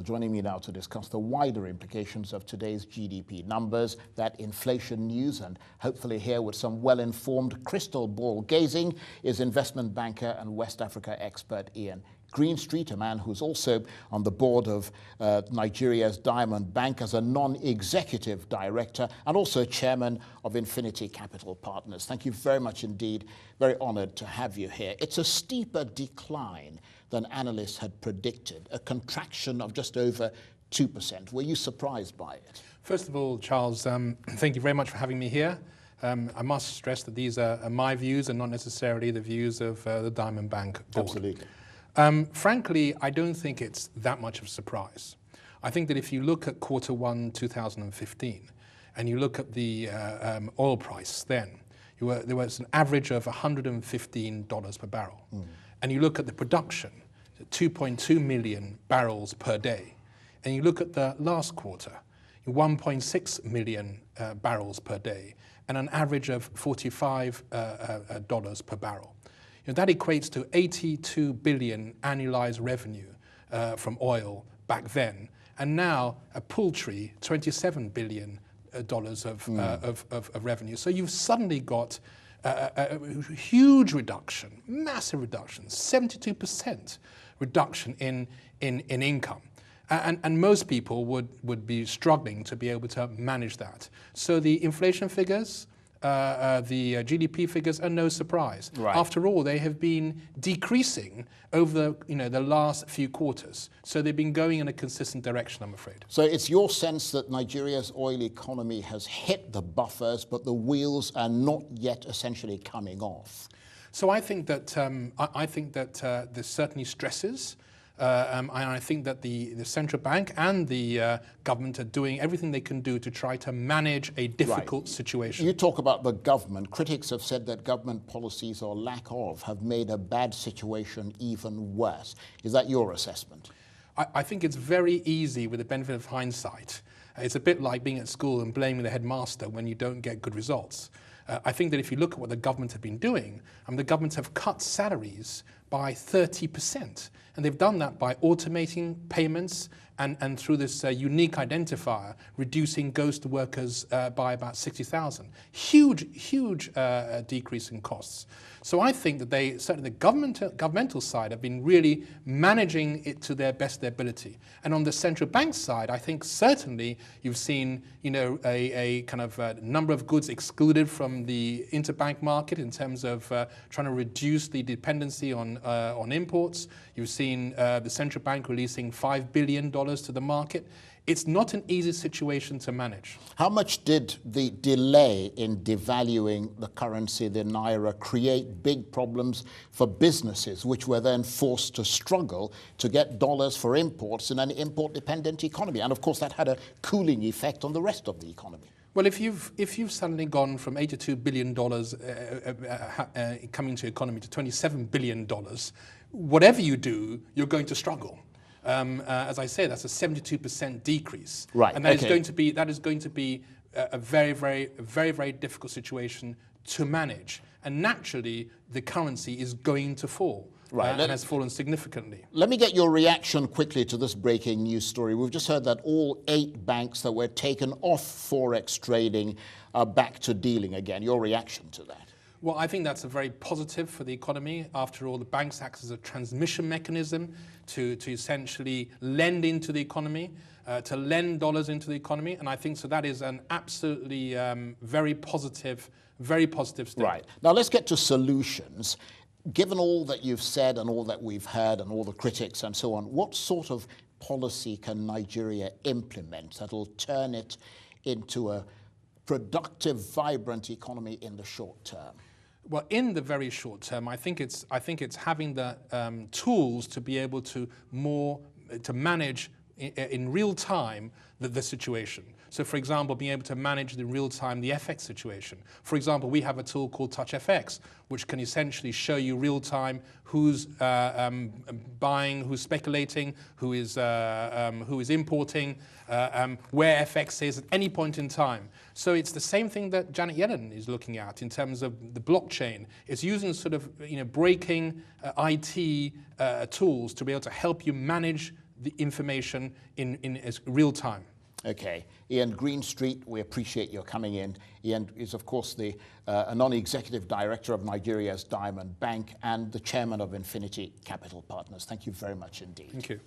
joining me now to discuss the wider implications of today's GDP numbers, that inflation news, and hopefully here with some well-informed crystal ball gazing is investment banker and West Africa expert Ian Greenstreet, a man who's also on the board of Nigeria's Diamond Bank as a non-executive director and also chairman of Infinity Capital Partners. Thank you very much indeed. Very honored to have you here. It's a steeper decline than analysts had predicted, a contraction of just over 2%. Were you surprised by it? First of all, Charles, thank you very much for having me here. I must stress that these are my views and not necessarily the views of the Diamond Bank board. Absolutely. Frankly, I don't think it's that much of a surprise. I think that if you look at Q1 2015 and you look at the oil price then, there was an average of $115 per barrel. And you look at the production, 2.2 million barrels per day. And you look at the last quarter, 1.6 million barrels per day, and an average of $45 per barrel. That equates to 82 billion annualized revenue from oil back then, and now a paltry $27 billion of revenue. So you've suddenly got a huge reduction, massive reduction, 72% reduction in income. And most people would be struggling to be able to manage that. So the inflation figures, the GDP figures are no surprise. Right. After all, they have been decreasing over the last few quarters. So they've been going in a consistent direction, I'm afraid. So it's your sense that Nigeria's oil economy has hit the buffers, but the wheels are not yet essentially coming off. So I think that there's certainly stresses. And I think that the central bank and the government are doing everything they can do to try to manage a difficult situation. You talk about the government. Critics have said that government policies or lack of have made a bad situation even worse. Is that your assessment? I think it's very easy with the benefit of hindsight. It's a bit like being at school and blaming the headmaster when you don't get good results. I think that if you look at what the government have been doing, the governments have cut salaries by 30%. And they've done that by automating payments and through this unique identifier, reducing ghost workers by about 60,000. Huge decrease in costs. So I think that certainly the governmental side have been really managing it to their best ability. And on the central bank side, I think certainly you've seen a kind of number of goods excluded from the interbank market in terms of trying to reduce the dependency on imports. You've seen the central bank releasing $5 billion to the market. It's not an easy situation to manage. How much did the delay in devaluing the currency, the naira, create big problems for businesses, which were then forced to struggle to get dollars for imports in an import-dependent economy? And of course, that had a cooling effect on the rest of the economy. Well, if you've suddenly gone from $82 billion coming to economy to $27 billion, whatever you do, you're going to struggle. As I say, that's a 72% decrease, right? And that is going to be a very difficult situation to manage. And naturally, the currency is going to fall, and has fallen significantly. Let me get your reaction quickly to this breaking news story. We've just heard that all 8 banks that were taken off forex trading are back to dealing again. Your reaction to that? Well, I think that's a very positive for the economy. After all, the banks act as a transmission mechanism to essentially lend into the economy, to lend dollars into the economy. And I think so that is an absolutely very positive step. Right. Now let's get to solutions. Given all that you've said and all that we've heard and all the critics and so on, what sort of policy can Nigeria implement that will turn it into a productive, vibrant economy in the short term? Well, in the very short term, I think it's having the tools to be able to manage in real time the situation. So, for example, being able to manage in real time the FX situation. For example, we have a tool called Touch FX, which can essentially show you real time who's buying, who's speculating, who is importing, where FX is at any point in time. So it's the same thing that Janet Yellen is looking at in terms of the blockchain. It's using sort of breaking IT tools to be able to help you manage the information in real time. Okay. Ian Greenstreet, we appreciate your coming in. Ian is, of course, a non-executive director of Nigeria's Diamond Bank and the chairman of Infinity Capital Partners. Thank you very much indeed. Thank you.